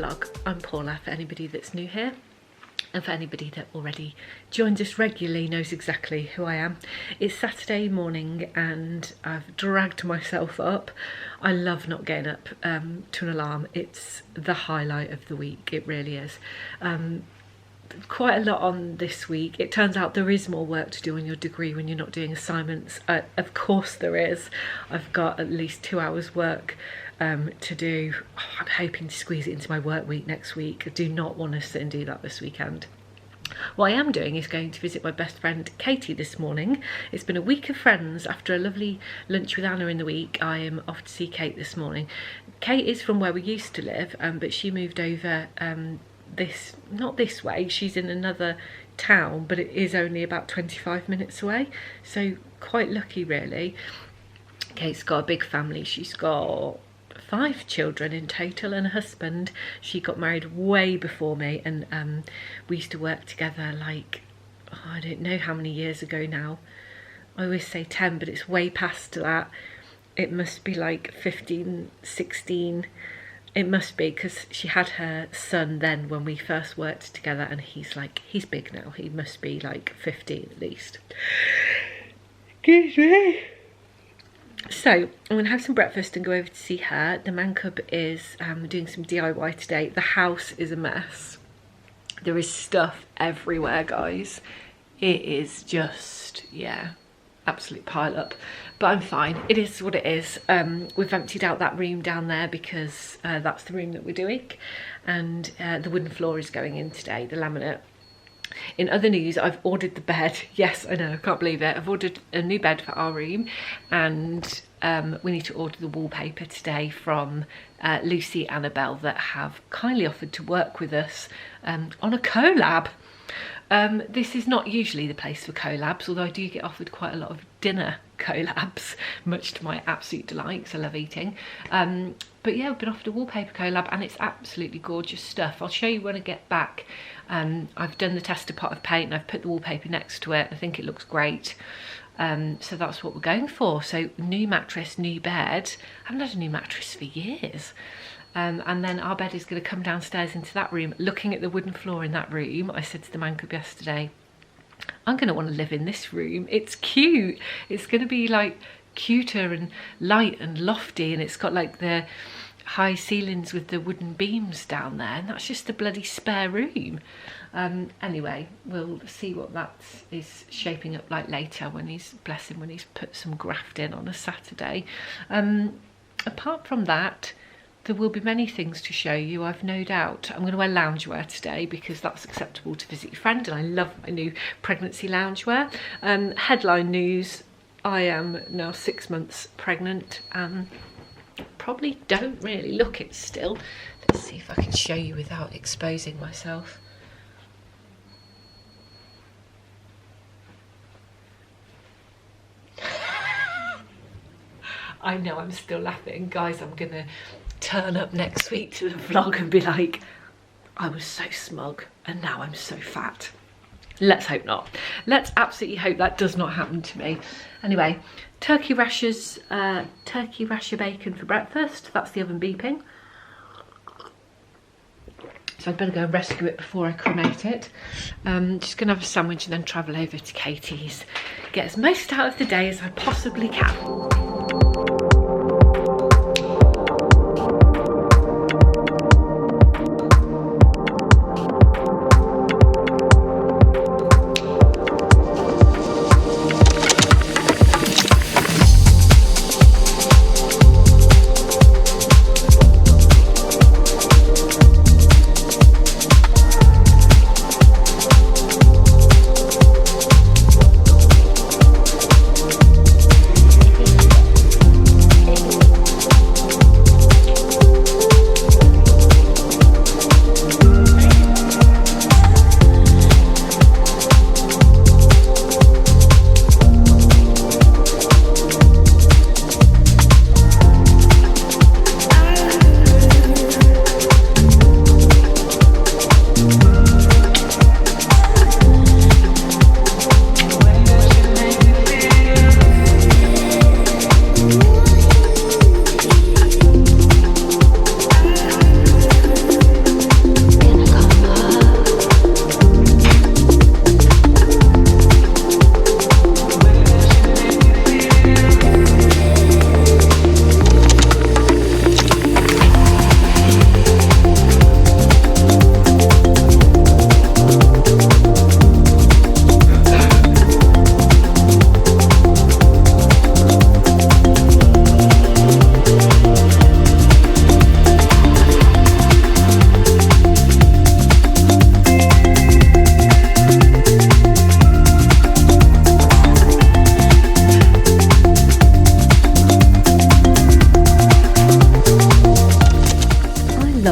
vlog. I'm Paula, for anybody that's new here, and for anybody that already joins us regularly knows exactly who I am. It's Saturday morning and I've dragged myself up. I love not getting up to an alarm. It's the highlight of the week, it really is. Quite a lot on this week. It turns out there is more work to do on your degree when you're not doing assignments. Of course there is. I've got at least 2 hours work to do. I'm hoping to squeeze it into my work week next week. I do not want to sit and do that this weekend. What I am doing is going to visit my best friend Katie this morning. It's been a week of friends. After a lovely lunch with Anna in the week, I am off to see Kate this morning. Kate is from where we used to live, but she moved over not this way, she's in another town, but it is only about 25 minutes away, so quite lucky really. Kate's got a big family. She's got 5 children in total and a husband. She got married way before me, and we used to work together like, I don't know how many years ago now. I always say 10, but it's way past that. It must be like 15, 16. It must be, because she had her son then when we first worked together, and he's big now. He must be like 15 at least. Excuse me. So I'm going to have some breakfast and go over to see her. The mancub is doing some DIY today. The house is a mess. There is stuff everywhere, guys. It is just, yeah, absolute pile up, but I'm fine. It is what it is. We've emptied out that room down there because that's the room that we're doing, and the wooden floor is going in today, the laminate. In other news, I've ordered the bed. Yes, I know, I can't believe it. I've ordered a new bed for our room, and we need to order the wallpaper today from Lucy Annabelle, that have kindly offered to work with us on a collab. This is not usually the place for collabs, although I do get offered quite a lot of dinner collabs, much to my absolute delight, because I love eating. But yeah, I've been offered a wallpaper collab, and it's absolutely gorgeous stuff. I'll show you when I get back. I've done the tester pot of paint and I've put the wallpaper next to it. I think it looks great. So that's what we're going for. So new mattress, new bed. I haven't had a new mattress for years. And then our bed is going to come downstairs into that room. Looking at the wooden floor in that room, I said to the mancub yesterday, I'm going to want to live in this room. It's cute. It's going to be like cuter and light and lofty, and it's got like the high ceilings with the wooden beams down there, and that's just a bloody spare room. Anyway, we'll see what that is shaping up like later when he's, bless him, when he's put some graft in on a Saturday. Apart from that, there will be many things to show you, I've no doubt. I'm going to wear loungewear today because that's acceptable to visit your friend, and I love my new pregnancy loungewear. Headline news, I am now 6 months pregnant. Probably don't really look it still. Let's see if I can show you without exposing myself. I know I'm still laughing. Guys, I'm gonna turn up next week to the vlog and be like, I was so smug and now I'm so fat. Let's hope not. Let's absolutely hope that does not happen to me. Anyway, turkey rasher bacon for breakfast. That's the oven beeping. So I'd better go and rescue it before I cremate it. Just gonna have a sandwich and then travel over to Katie's. Get as most out of the day as I possibly can.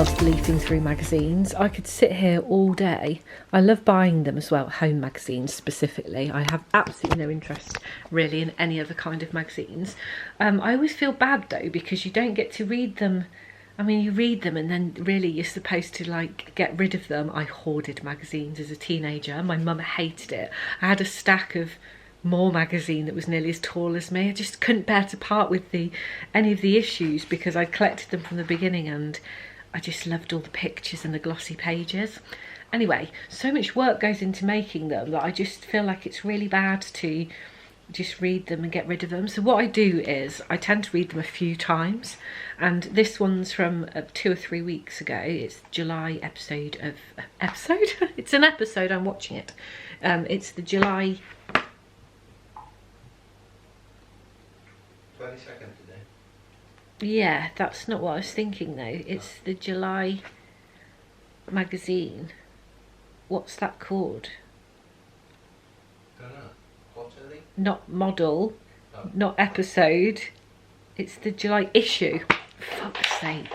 love leafing through magazines. I could sit here all day. I love buying them as well, home magazines specifically. I have absolutely no interest really in any other kind of magazines. I always feel bad though, because you don't get to read them. I mean, you read them and then really you're supposed to like get rid of them. I hoarded magazines as a teenager. My mum hated it. I had a stack of More magazine that was nearly as tall as me. I just couldn't bear to part with any of the issues because I collected them from the beginning and I just loved all the pictures and the glossy pages. Anyway, so much work goes into making them that I just feel like it's really bad to just read them and get rid of them. So what I do is I tend to read them a few times, and this one's from 2 or 3 weeks ago. It's July episode. It's an episode, I'm watching it. It's the July 22nd today. Yeah, that's not what I was thinking though. It's the July magazine. What's that called? Don't know. Quarterly? Not model, Oh. not episode. It's the July issue. Fuck's sake.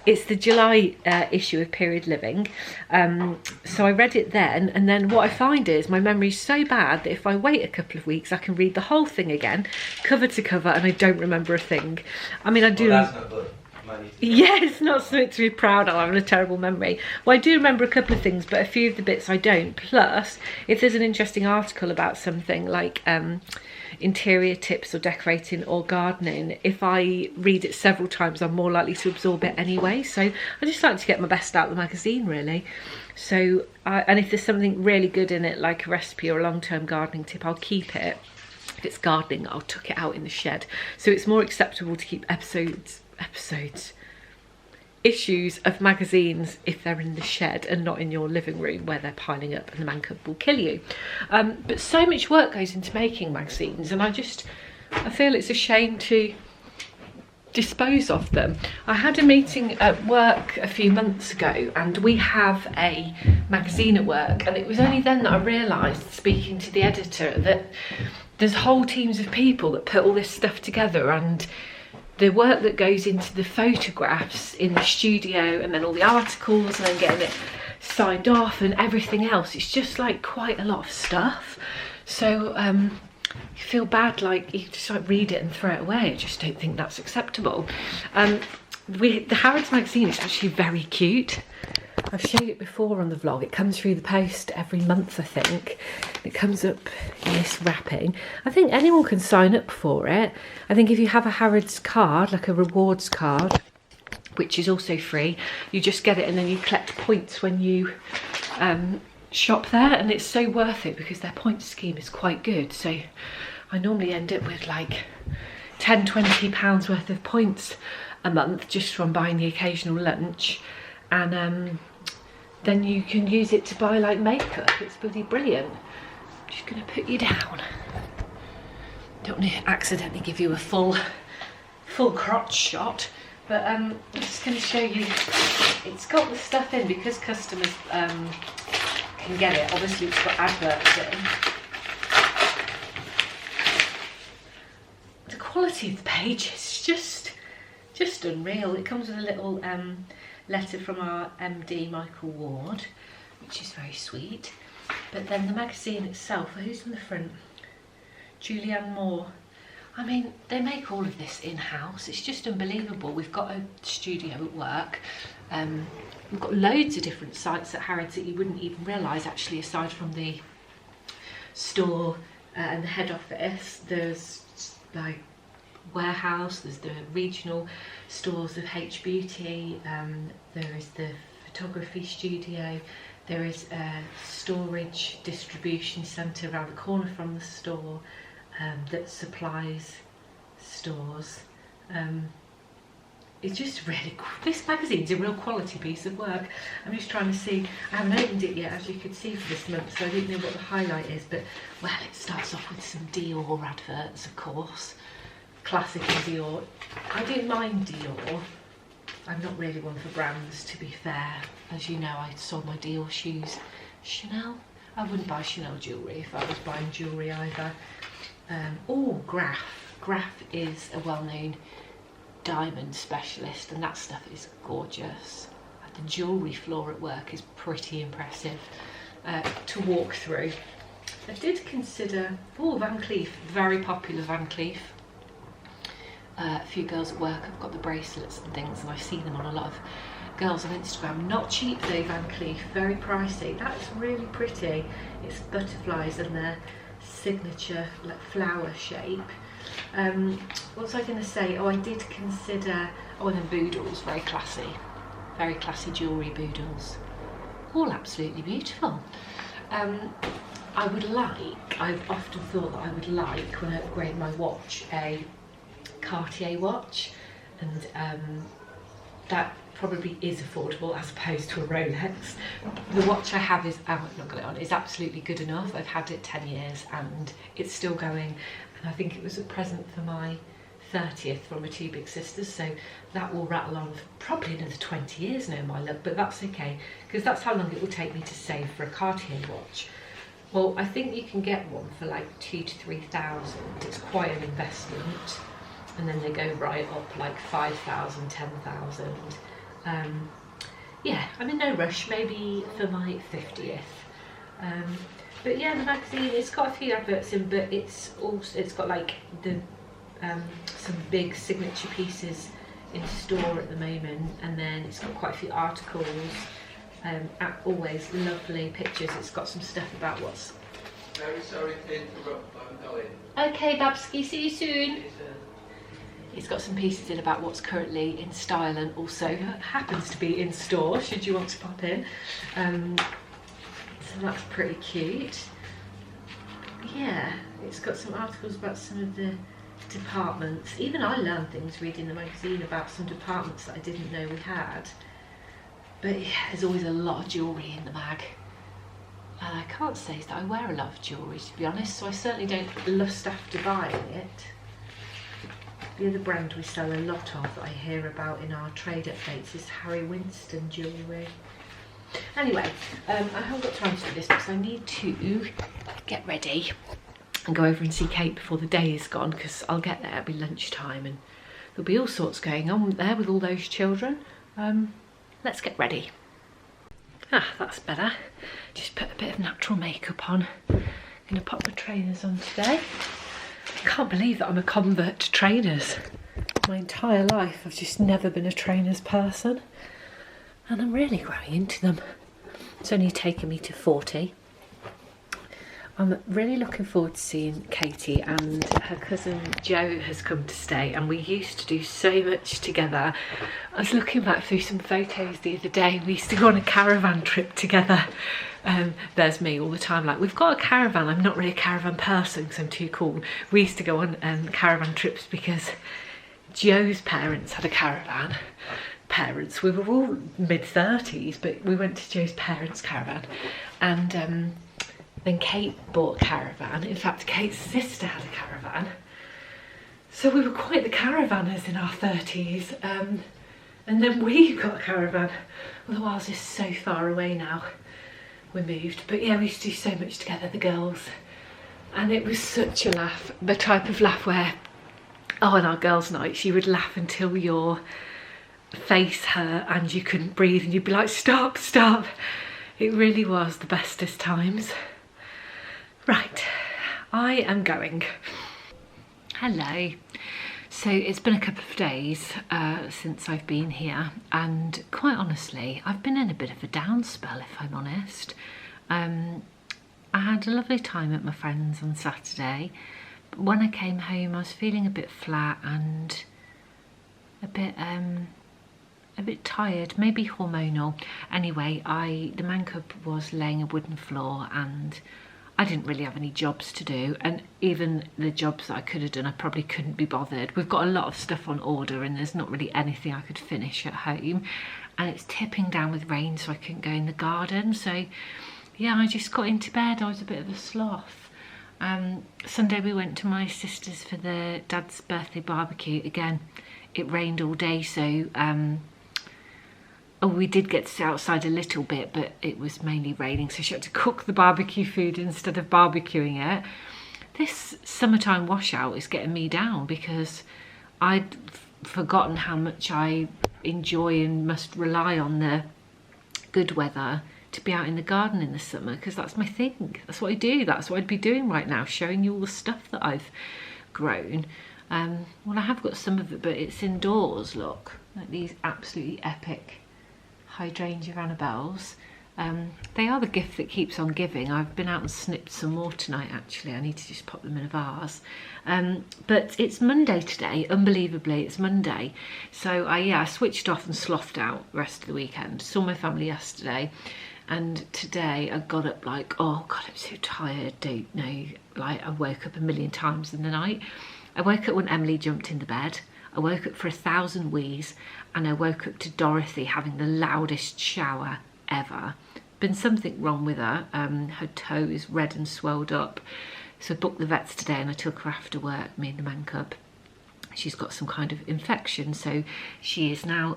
It's the July issue of Period Living. So I read it then, and then what I find is my memory's so bad that if I wait a couple of weeks, I can read the whole thing again, cover to cover, and I don't remember a thing. I mean, I do. Well, that's not good. Yeah, it's not something to be proud of. I'm having a terrible memory. Well, I do remember a couple of things, but a few of the bits I don't. Plus, if there's an interesting article about something like interior tips or decorating or gardening, if I read it several times, I'm more likely to absorb it anyway. So I just like to get my best out of the magazine, really. So, and if there's something really good in it, like a recipe or a long-term gardening tip, I'll keep it. If it's gardening, I'll tuck it out in the shed. So it's more acceptable to keep issues of magazines if they're in the shed and not in your living room where they're piling up and the mancub will kill you. But so much work goes into making magazines, and I feel it's a shame to dispose of them. I had a meeting at work a few months ago, and we have a magazine at work, and it was only then that I realised, speaking to the editor, that there's whole teams of people that put all this stuff together, and the work that goes into the photographs in the studio and then all the articles and then getting it signed off and everything else, it's just like quite a lot of stuff. So you feel bad, like you just like read it and throw it away. I just don't think that's acceptable. The Harrods magazine is actually very cute. I've shown it before on the vlog. It comes through the post every month, I think. It comes up in this wrapping. I think anyone can sign up for it. I think if you have a Harrods card, like a rewards card, which is also free, you just get it and then you collect points when you shop there, and it's so worth it because their point scheme is quite good. So I normally end up with like £10–20 worth of points a month just from buying the occasional lunch, and then you can use it to buy like makeup. It's bloody brilliant. I'm just going to put you down. Don't want to accidentally give you a full crotch shot, but I'm just going to show you. It's got the stuff in because customers can get it. Obviously it's got adverts in. The quality of the page is just unreal. It comes with a little letter from our MD, Michael Ward, which is very sweet. But then the magazine itself, who's on the front? Julianne Moore. I mean, they make all of this in-house. It's just unbelievable. We've got a studio at work. We've got loads of different sites at Harrods that you wouldn't even realise, actually, aside from the store and the head office. There's like warehouse, there's the regional stores of H Beauty, there is the photography studio, there is a storage distribution centre around the corner from the store that supplies stores. It's just really, this magazine's a real quality piece of work. I'm just trying to see, I haven't opened it yet, as you could see, for this month, so I didn't know what the highlight is, but well, it starts off with some Dior adverts, of course. Classic Dior. I don't mind Dior. I'm not really one for brands, to be fair. As you know, I sold my Dior shoes. Chanel? I wouldn't buy Chanel jewellery if I was buying jewellery either. Oh, Graf. Graf is a well-known diamond specialist, and that stuff is gorgeous. I the jewellery floor at work is pretty impressive to walk through. I did consider, Van Cleef, very popular Van Cleef. A few girls at work have got the bracelets and things, and I see them on a lot of girls on Instagram. Not cheap though, Van Cleef, very pricey. That is really pretty. It's butterflies and their signature like flower shape. What was I going to say? Oh, I did consider, and then boodles, very classy jewellery boodles. All absolutely beautiful. I've often thought that I would like, when I upgrade my watch, a Cartier watch, and that probably is affordable as opposed to a Rolex. The watch I have is, I've not got it on, is absolutely good enough. I've had it 10 years and it's still going, and I think it was a present for my 30th from my two big sisters, so that will rattle on for probably another 20 years now, my luck, but that's okay, because that's how long it will take me to save for a Cartier watch. Well, I think you can get one for like 2,000 to 3,000. It's quite an investment, and then they go right up like 5,000, 10,000. Yeah, I'm in no rush, maybe for my 50th. But yeah, the magazine, it's got a few adverts in, but it's got like the some big signature pieces in store at the moment, and then it's got quite a few articles, always lovely pictures. It's got some stuff about what's... Very sorry to interrupt, I'm going. Okay, Babsky, see you soon. It's got some pieces in about what's currently in style, and also happens to be in store should you want to pop in. So that's pretty cute. Yeah, it's got some articles about some of the departments. Even I learned things reading the magazine about some departments that I didn't know we had. But yeah, there's always a lot of jewellery in the mag. And I can't say that I wear a lot of jewellery, to be honest, so I certainly don't lust after buying it. The other brand we sell a lot of that I hear about in our trade updates is Harry Winston jewellery. Anyway, I haven't got time to do this because I need to get ready and go over and see Kate before the day is gone, because I'll get there, it'll be lunchtime and there'll be all sorts going on there with all those children. Let's get ready. Ah, that's better. Just put a bit of natural makeup on. I'm gonna pop my trainers on today. I can't believe that I'm a convert to trainers. My entire life I've just never been a trainers person, and I'm really growing into them. It's only taken me to 40. I'm really looking forward to seeing Katie, and her cousin Jo has come to stay, and we used to do so much together. I was looking back through some photos the other day. We used to go on a caravan trip together. There's me all the time, like, we've got a caravan. I'm not really a caravan person because I'm too cool. We used to go on caravan trips because Jo's parents had a caravan. We were all mid-30s, but we went to Jo's parents' caravan, and then Kate bought a caravan. In fact, Kate's sister had a caravan. So we were quite the caravanners in our 30s. And then we got a caravan. Although ours is so far away now. We moved. But yeah, we used to do so much together, the girls. And it was such a laugh. The type of laugh where, on our girls' nights, you would laugh until your face hurt and you couldn't breathe. And you'd be like, stop, stop. It really was the bestest times. Right, I am going. Hello. So it's been a couple of days since I've been here, and quite honestly, I've been in a bit of a down spell, if I'm honest. I had a lovely time at my friend's on Saturday, but when I came home I was feeling a bit flat and a bit tired, maybe hormonal. Anyway, the mancub was laying a wooden floor, and I didn't really have any jobs to do, and even the jobs that I could have done I probably couldn't be bothered. We've got a lot of stuff on order and there's not really anything I could finish at home, and it's tipping down with rain, so I couldn't go in the garden. So yeah, I just got into bed. I was a bit of a sloth. Sunday we went to my sister's for their dad's birthday barbecue. Again, it rained all day, so we did get to sit outside a little bit, but it was mainly raining, so she had to cook the barbecue food instead of barbecuing it. This summertime washout is getting me down because I'd forgotten how much I enjoy and must rely on the good weather to be out in the garden in the summer, because that's my thing. That's what I do. That's what I'd be doing right now, showing you all the stuff that I've grown. Well, I have got some of it, but it's indoors. Look, like these absolutely epic hydrangea Annabelles. They are the gift that keeps on giving. I've been out and snipped some more tonight, actually. I need to just pop them in a vase. But it's Monday today. Unbelievably, it's Monday. So I switched off and slothed out the rest of the weekend. Saw my family yesterday. And today I got up like, oh God, I'm so tired. Don't know. Like, I woke up a million times in the night. I woke up when Emily jumped in the bed. I woke up for 1,000 wheeze. And I woke up to Dorothy having the loudest shower ever. Been something wrong with her. Her toe is red and swelled up, so I booked the vets today and I took her after work, me and the mancub. She's got some kind of infection, so she is now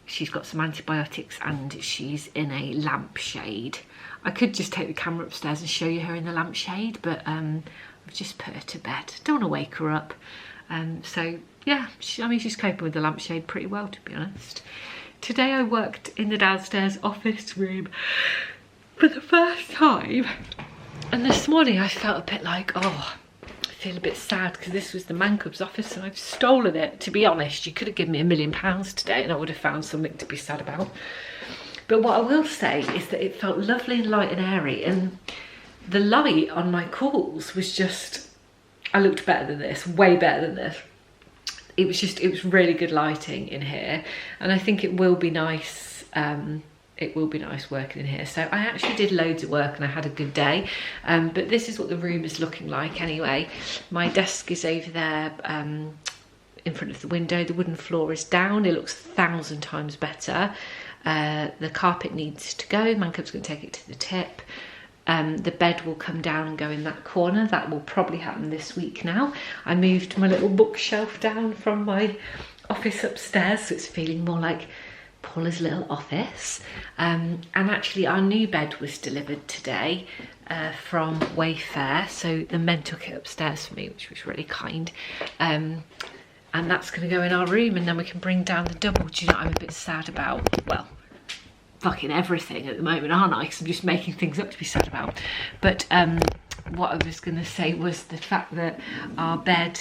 she's got some antibiotics and she's in a lampshade. I could just take the camera upstairs and show you her in the lampshade, but I've just put her to bed. Don't want to wake her up. So yeah, I mean, she's coping with the lampshade pretty well, to be honest. Today I worked in the downstairs office room for the first time, and this morning I felt a bit like, oh, I feel a bit sad because this was the mancub's office and I've stolen it. To be honest, you could have given me £1 million today and I would have found something to be sad about. But what I will say is that it felt lovely and light and airy, and the light on my calls was just, I looked better than this, way better than this. It was really good lighting in here, and I think it will be nice. It will be nice working in here. So I actually did loads of work and I had a good day. But this is what the room is looking like anyway. My desk is over there in front of the window. The wooden floor is down. It looks 1,000 times better. The carpet needs to go. Mancub's going to take it to the tip. The bed will come down and go in that corner. That will probably happen this week now. I moved my little bookshelf down from my office upstairs, so it's feeling more like Paula's little office. And actually our new bed was delivered today from Wayfair, so the men took it upstairs for me, which was really kind. And that's going to go in our room, and then we can bring down the double. Do you know what I'm a bit sad about? Well, fucking everything at the moment, aren't I? Because I'm just making things up to be sad about. But what I was going to say was the fact that our bed,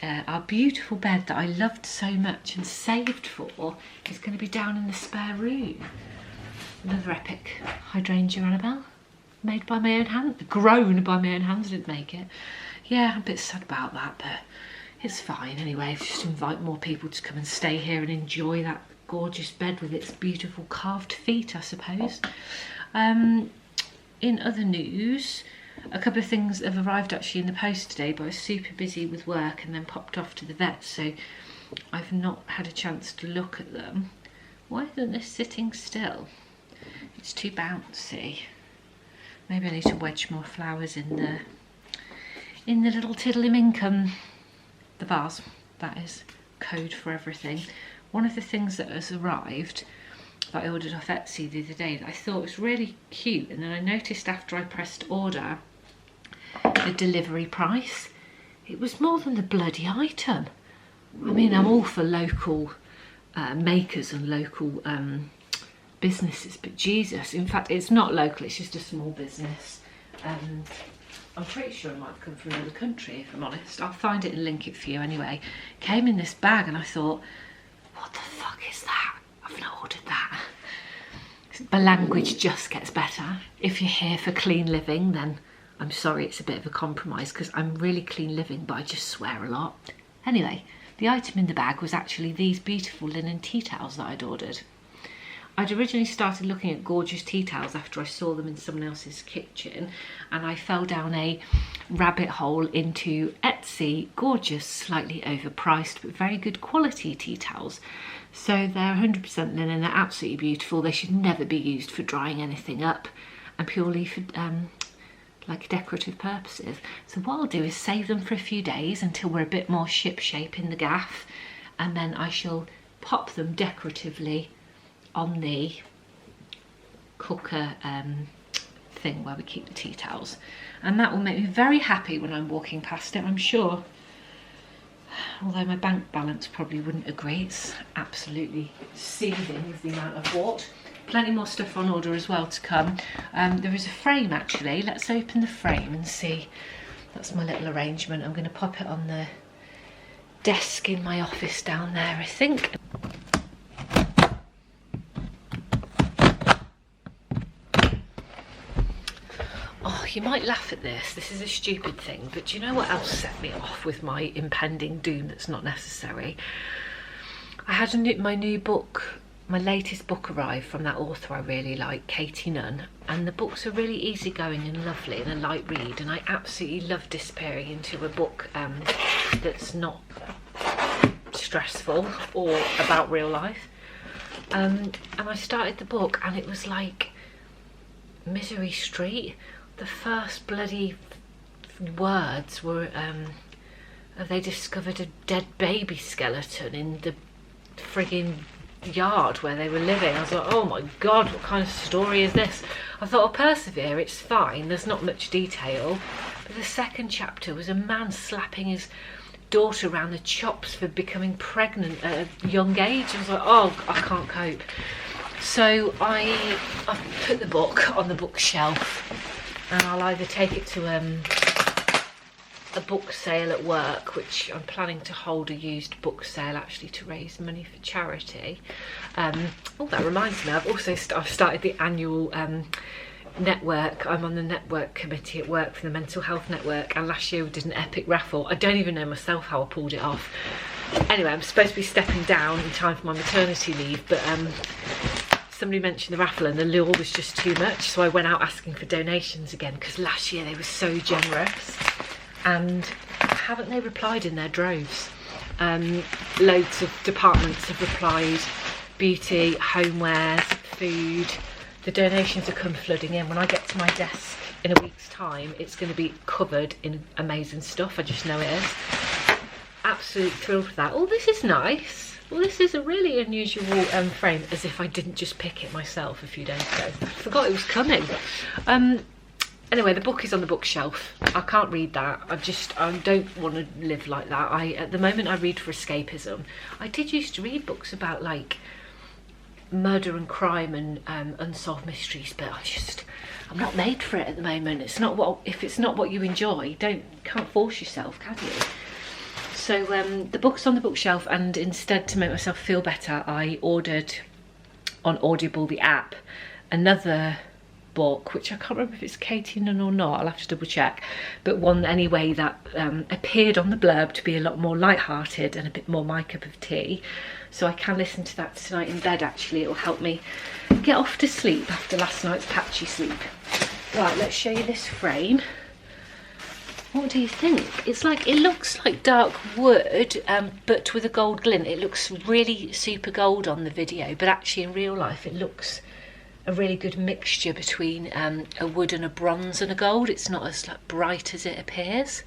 our beautiful bed that I loved so much and saved for, is going to be down in the spare room. Another epic hydrangea Annabelle, made by my own hand, grown by my own hands. I didn't make it. Yeah, I'm a bit sad about that, but it's fine anyway. Just invite more people to come and stay here and enjoy that gorgeous bed with its beautiful carved feet, I suppose. In other news, a couple of things have arrived actually in the post today, but I was super busy with work and then popped off to the vet, so I've not had a chance to look at them. Why isn't this sitting still? It's too bouncy. Maybe I need to wedge more flowers in the little tiddly-minkum. The vase, that is code for everything. One of the things that has arrived that I ordered off Etsy the other day that I thought was really cute, and then I noticed after I pressed order the delivery price, it was more than the bloody item. I mean, I'm all for local makers and local businesses, but Jesus, in fact it's not local, it's just a small business. I'm pretty sure it might have come from another country, if I'm honest. I'll find it and link it for you anyway. Came in this bag and I thought, what the fuck is that? I've not ordered that. My language just gets better. If you're here for clean living, then I'm sorry, it's a bit of a compromise because I'm really clean living, but I just swear a lot. Anyway, the item in the bag was actually these beautiful linen tea towels that I'd ordered. I'd originally started looking at gorgeous tea towels after I saw them in someone else's kitchen, and I fell down a rabbit hole into Etsy gorgeous, slightly overpriced but very good quality tea towels. So they're 100% linen, they're absolutely beautiful. They should never be used for drying anything up, and purely for like decorative purposes. So what I'll do is save them for a few days until we're a bit more ship shape in the gaff, and then I shall pop them decoratively on the cooker thing where we keep the tea towels, and that will make me very happy when I'm walking past it, I'm sure. Although my bank balance probably wouldn't agree, it's absolutely seething with the amount I've bought. plenty more stuff on order as well to come. There is a frame actually. Let's open the frame and see. That's my little arrangement. I'm going to pop it on the desk in my office down there, I think. Oh, you might laugh at this. This is a stupid thing, but do you know what else set me off with my impending doom that's not necessary? I had my new book, my latest book arrive from that author I really like, Katie Nunn, and the books are really easygoing and lovely and a light read, and I absolutely love disappearing into a book that's not stressful or about real life. And I started the book and it was like Misery Street. The first bloody words were they discovered a dead baby skeleton in the frigging yard where they were living. I was like, oh my god, what kind of story is this? I thought, I'll persevere, it's fine, there's not much detail. But the second chapter was a man slapping his daughter around the chops for becoming pregnant at a young age. I was like, oh, I can't cope. So I put the book on the bookshelf, and I'll either take it to a book sale at work, which I'm planning to hold a used book sale actually to raise money for charity. Oh, that reminds me, I've started the annual network. I'm on the network committee at work for the mental health network, and last year we did an epic raffle. I don't even know myself how I pulled it off. Anyway, I'm supposed to be stepping down in time for my maternity leave, but somebody mentioned the raffle and the lure was just too much, so I went out asking for donations again, because last year they were so generous, and haven't they replied in their droves? Loads of departments have replied: beauty, homewares, food. The donations have come flooding in. When I get to my desk in a week's time, it's going to be covered in amazing stuff. I just know it is. Absolutely thrilled with that. Oh, this is nice. Well, this is a really unusual frame, as if I didn't just pick it myself a few days ago. I forgot it was coming. Anyway, the book is on the bookshelf. I can't read that. I don't want to live like that. At the moment I read for escapism. I did used to read books about like murder and crime and unsolved mysteries, but I'm not made for it at the moment. If it's not what you enjoy, can't force yourself, can you? So the book's on the bookshelf, and instead, to make myself feel better, I ordered on Audible, the app, another book, which I can't remember if it's Katie Nunn or not, I'll have to double check, but one anyway that appeared on the blurb to be a lot more light-hearted and a bit more my cup of tea. So I can listen to that tonight in bed actually. It will help me get off to sleep after last night's patchy sleep. Right, let's show you this frame. What do you think? It looks like dark wood, but with a gold glint. It looks really super gold on the video, but actually in real life it looks a really good mixture between a wood and a bronze and a gold. It's not as bright as it appears.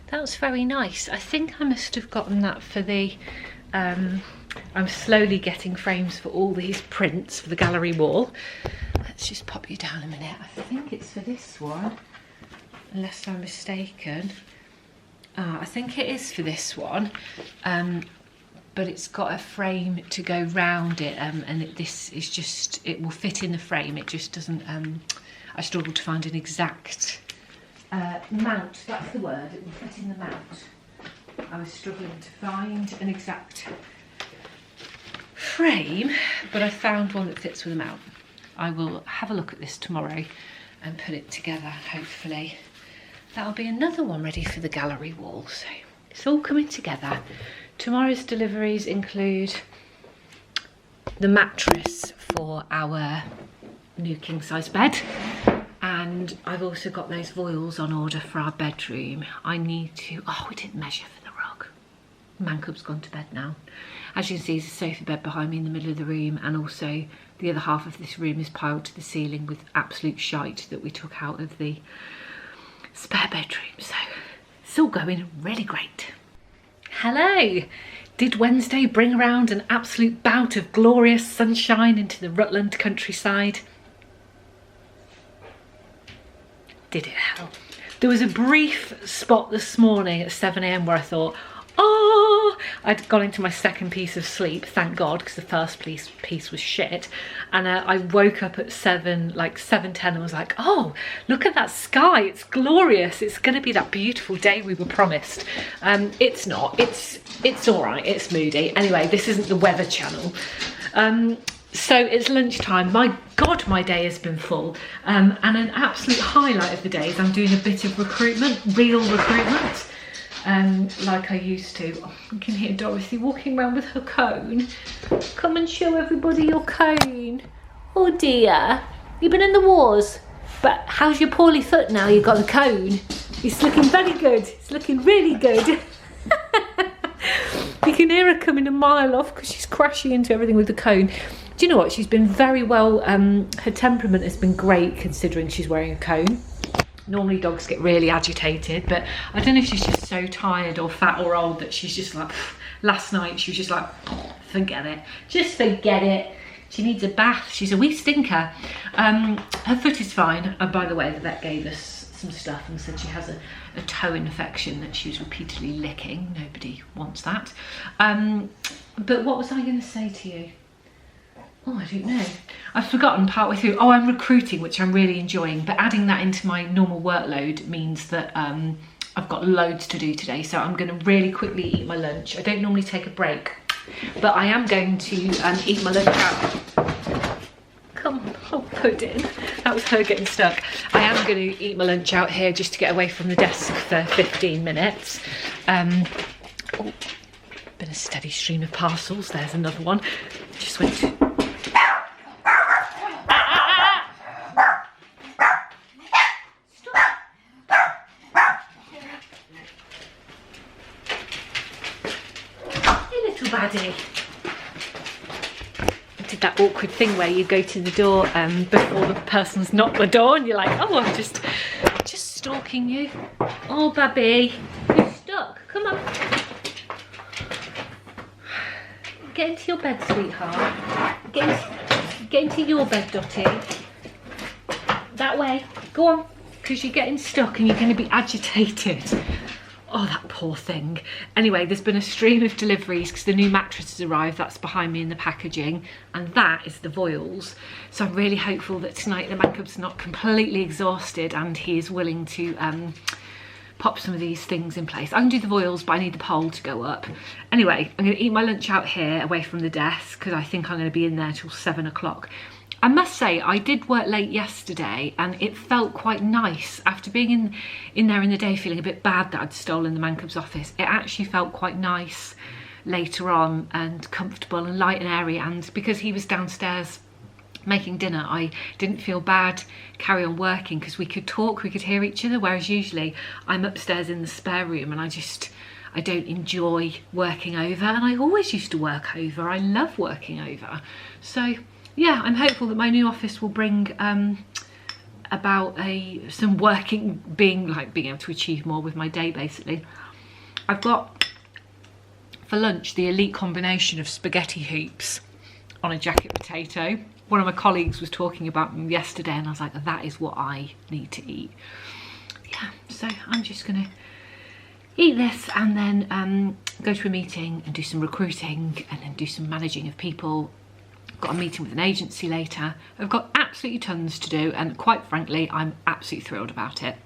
That was very nice. I think I must have gotten that for the... I'm slowly getting frames for all these prints for the gallery wall. Let's just pop you down a minute. I think it's for this one, unless I'm mistaken. I think it is for this one, but it's got a frame to go round it, and this is just, it will fit in the frame. It just doesn't, I struggled to find an exact mount, that's the word, it will fit in the mount. I was struggling to find an exact frame, but I found one that fits with a mount. I will have a look at this tomorrow and put it together, hopefully. That'll be another one ready for the gallery wall. So it's all coming together. Tomorrow's deliveries include the mattress for our new king-size bed, and I've also got those voiles on order for our bedroom. I need to, oh, we didn't measure for the rug. Mancub's gone to bed now. As you can see, there's a sofa bed behind me in the middle of the room, and also the other half of this room is piled to the ceiling with absolute shite that we took out of the spare bedroom. So it's all going really great. Hello! Did Wednesday bring around an absolute bout of glorious sunshine into the Rutland countryside? Did it help? There was a brief spot this morning at 7 AM where I thought, oh, oh, I'd gone into my second piece of sleep, thank God, because the first piece was shit. And I woke up at 7:10 and was like, oh, look at that sky, it's glorious. It's going to be that beautiful day we were promised. It's not, it's all right, it's moody. Anyway, this isn't the Weather Channel. So it's lunchtime. My God, my day has been full. And an absolute highlight of the day is I'm doing a bit of recruitment, real recruitment, like I used to. Oh, you can hear Dorothy walking around with her cone. Come and show everybody your cone. Oh dear, you've been in the wars. But how's your poorly foot now? You've got the cone. It's looking very good. It's looking really good. You can hear her coming a mile off because she's crashing into everything with the cone. Do you know what? She's been very well, her temperament has been great considering she's wearing a cone. Normally dogs get really agitated, but I don't know if she's just so tired or fat or old that she's just like, last night she was just like, forget it. Just forget it. She needs a bath. She's a wee stinker. Her foot is fine. And by the way, the vet gave us some stuff and said she has a toe infection that she was repeatedly licking. Nobody wants that. But what was I going to say to you? Oh, I don't know. I've forgotten partway through. Oh, I'm recruiting, which I'm really enjoying, but adding that into my normal workload means that I've got loads to do today. So I'm going to really quickly eat my lunch. I don't normally take a break, but I am going to eat my lunch out. Come, oh, Pudding. That was her getting stuck. I am going to eat my lunch out here just to get away from the desk for 15 minutes. Oh, been a steady stream of parcels. There's another one. Just went to... Baddie. I did that awkward thing where you go to the door before the person's knocked the door and you're like, oh, I'm just stalking you. Oh, Babby, you're stuck. Come on. Get into your bed, sweetheart. Get into your bed, Dotty. That way. Go on, because you're getting stuck and you're going to be agitated. Oh, that poor thing. Anyway, there's been a stream of deliveries because the new mattress has arrived. That's behind me in the packaging. And that is the Voiles. So I'm really hopeful that tonight the mancub's not completely exhausted and he is willing to pop some of these things in place. I can do the Voiles, but I need the pole to go up. Anyway, I'm going to eat my lunch out here away from the desk because I think I'm going to be in there till 7 o'clock. I must say, I did work late yesterday and it felt quite nice. After being in there in the day feeling a bit bad that I'd stolen the mancub's office, it actually felt quite nice later on and comfortable and light and airy. And because he was downstairs making dinner, I didn't feel bad carry on working because we could talk, we could hear each other, whereas usually I'm upstairs in the spare room and I don't enjoy working over, and I always used to work over. I love working over. So yeah, I'm hopeful that my new office will bring about some working, being able to achieve more with my day basically. I've got for lunch the elite combination of spaghetti hoops on a jacket potato. One of my colleagues was talking about them yesterday and I was like, that is what I need to eat. Yeah, so I'm just gonna eat this and then go to a meeting and do some recruiting and then do some managing of people. Got a meeting with an agency later. I've got absolutely tons to do and quite frankly I'm absolutely thrilled about it.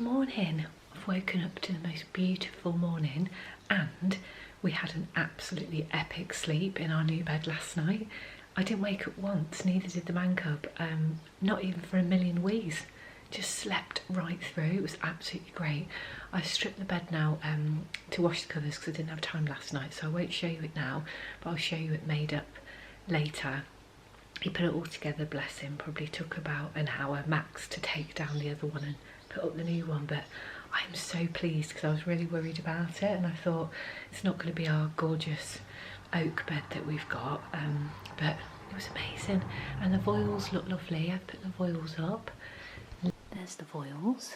morning. I've woken up to the most beautiful morning, and we had an absolutely epic sleep in our new bed last night. I didn't wake up once, neither did the mancub, not even for a million wheeze. Just slept right through. It was absolutely great. I stripped the bed now to wash the covers because I didn't have time last night, so I won't show you it now, but I'll show you it made up later. He put it all together, bless him. Probably took about an hour max to take down the other one and put up the new one, but I'm so pleased because I was really worried about it, and I thought it's not going to be our gorgeous oak bed that we've got, but it was amazing. And the voiles look lovely. I've put the voiles up. There's the voiles.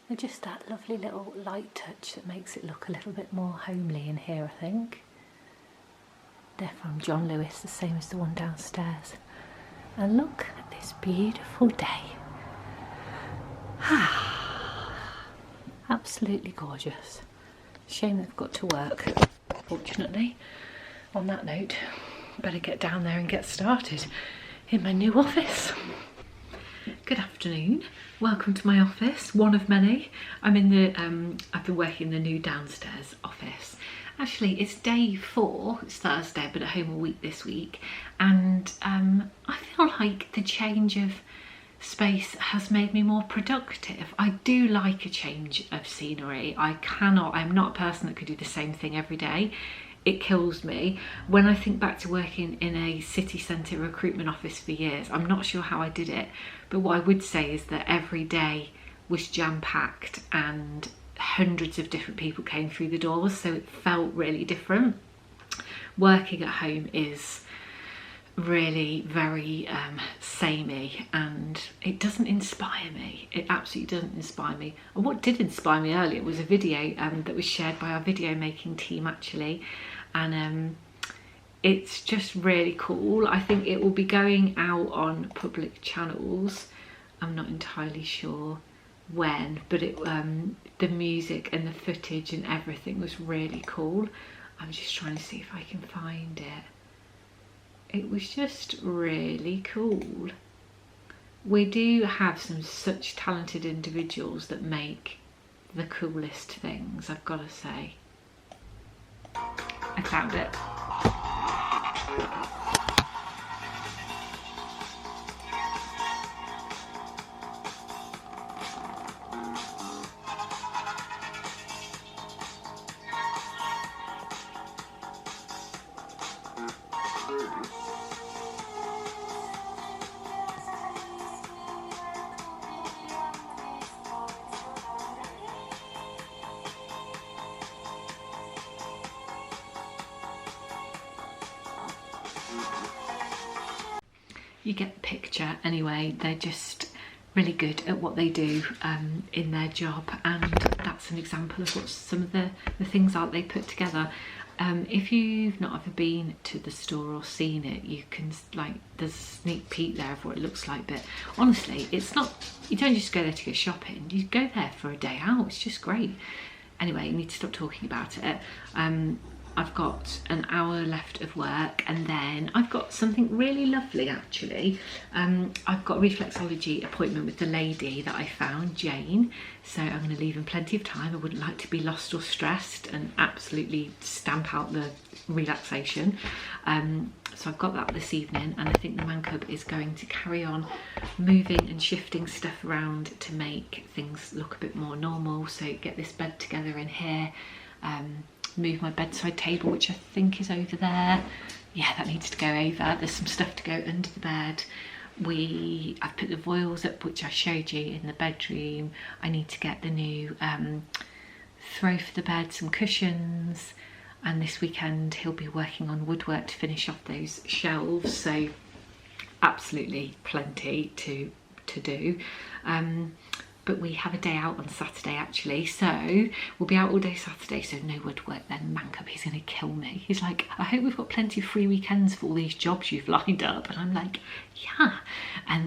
They're just that lovely little light touch that makes it look a little bit more homely in here, I think. They're from John Lewis, the same as the one downstairs. And look at this beautiful day. Absolutely gorgeous. Shame they've got to work, fortunately. On that note, better get down there and get started in my new office. Good afternoon. Welcome to my office, one of many. I'm in the, I've been working in the new downstairs office. Actually, it's day 4, it's Thursday, I've been at home all week this week, and I feel like the change of space has made me more productive. I do like a change of scenery. I'm not a person that could do the same thing every day. It kills me. When I think back to working in a city centre recruitment office for years, I'm not sure how I did it, but what I would say is that every day was jam-packed and hundreds of different people came through the doors, so it felt really different. Working at home is really very samey, and it doesn't inspire me. It absolutely doesn't inspire me. And what did inspire me earlier was a video that was shared by our video making team actually, and it's just really cool. I think it will be going out on public channels. I'm not entirely sure when, but it the music and the footage and everything was really cool. I'm just trying to see if I can find it. It was just really cool. We do have some such talented individuals that make the coolest things, I've got to say. I found it. You get the picture anyway. They're just really good at what they do in their job, and that's an example of what some of the things are they put together. If you've not ever been to the store or seen it, you can, like, there's a sneak peek there of what it looks like, but honestly, it's not, you don't just go there to go shopping, you go there for a day out. It's just great. Anyway, I need to stop talking about it. I've got an hour left of work, and then I've got something really lovely actually. I've got a reflexology appointment with the lady that I found, Jane, so I'm going to leave in plenty of time. I wouldn't like to be lost or stressed and absolutely stamp out the relaxation. So I've got that this evening, and I think the mancub is going to carry on moving and shifting stuff around to make things look a bit more normal. So get this bed together in here, move my bedside table, which I think is over there. Yeah, that needs to go over. There's some stuff to go under the bed. I've put the voiles up, which I showed you in the bedroom. I need to get the new throw for the bed, some cushions, and this weekend he'll be working on woodwork to finish off those shelves, so absolutely plenty to do. But we have a day out on Saturday actually, so we'll be out all day Saturday, so no woodwork then. Mancub, he's gonna kill me. He's like, I hope we've got plenty of free weekends for all these jobs you've lined up, and I'm like, yeah.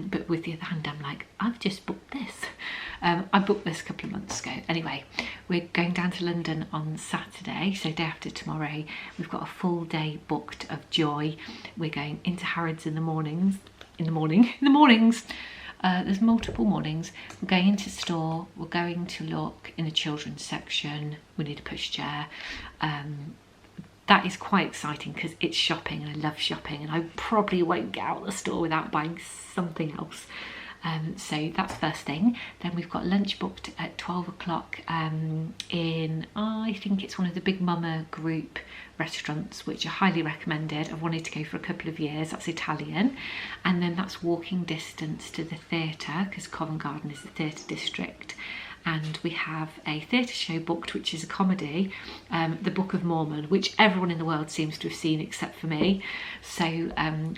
But with the other hand, I'm like, I've just booked this. I booked this a couple of months ago. Anyway, we're going down to London on Saturday, so day after tomorrow. We've got a full day booked of joy. We're going into Harrods in the mornings, There's multiple mornings. We're going into store, we're going to look in the children's section, we need a pushchair. That is quite exciting because it's shopping and I love shopping, and I probably won't get out of the store without buying something else. So that's first thing. Then we've got lunch booked at 12 o'clock in, I think it's one of the Big Mama group restaurants, which are highly recommended. I've wanted to go for a couple of years. That's Italian. And then that's walking distance to the theatre, because Covent Garden is the theatre district. And we have a theatre show booked, which is a comedy, The Book of Mormon, which everyone in the world seems to have seen except for me. So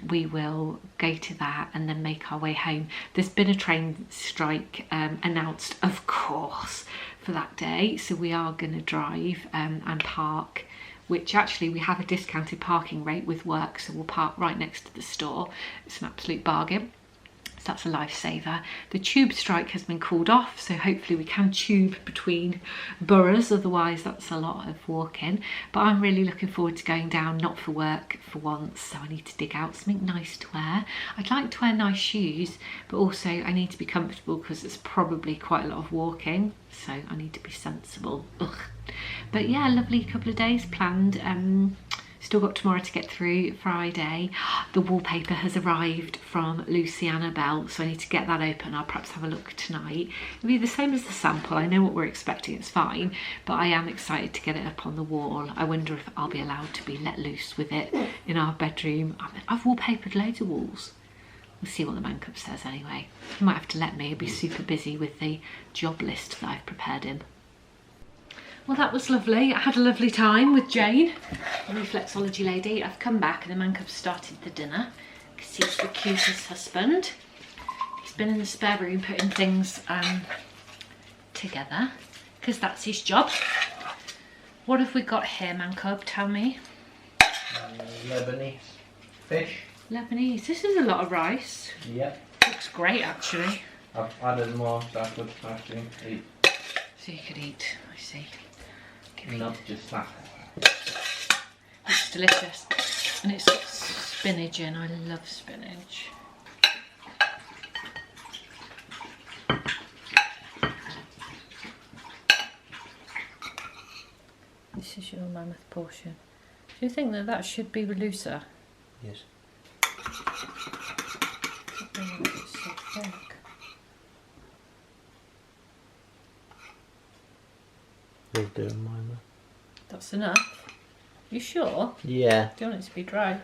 we will go to that and then make our way home. There's been a train strike announced, of course, for that day. So we are going to drive and park, which actually we have a discounted parking rate with work. So we'll park right next to the store. It's an absolute bargain. That's a lifesaver. The tube strike has been called off, so hopefully we can tube between boroughs, otherwise that's a lot of walking. But I'm really looking forward to going down, not for work for once, so I need to dig out something nice to wear. I'd like to wear nice shoes, but also I need to be comfortable because it's probably quite a lot of walking, so I need to be sensible. Ugh. But yeah, lovely couple of days planned. Still got tomorrow to get through. Friday, the wallpaper has arrived from Luciana Bell, so I need to get that open. I'll perhaps have a look tonight. It'll be the same as the sample. I know what we're expecting, it's fine, but I am excited to get it up on the wall. I wonder if I'll be allowed to be let loose with it in our bedroom. I've wallpapered loads of walls. We'll see what the mancub says anyway. He might have to let me. He'll be super busy with the job list that I've prepared him. Well, that was lovely. I had a lovely time with Jane, the reflexology lady. I've come back and the mancub started the dinner because he's the cutest husband. He's been in the spare room putting things together because that's his job. What have we got here, mancub? Tell me. Lebanese fish. Lebanese. This is a lot of rice. Yep. Looks great, actually. I've added more so I could actually eat. So you could eat, I see. Not just that. It's delicious, and it's got spinach in. I love spinach. This is your mammoth portion. Do you think that that should be looser? Yes. It's so thick. We'll do mine. That's enough. You sure? Yeah. Do you want it to be dry?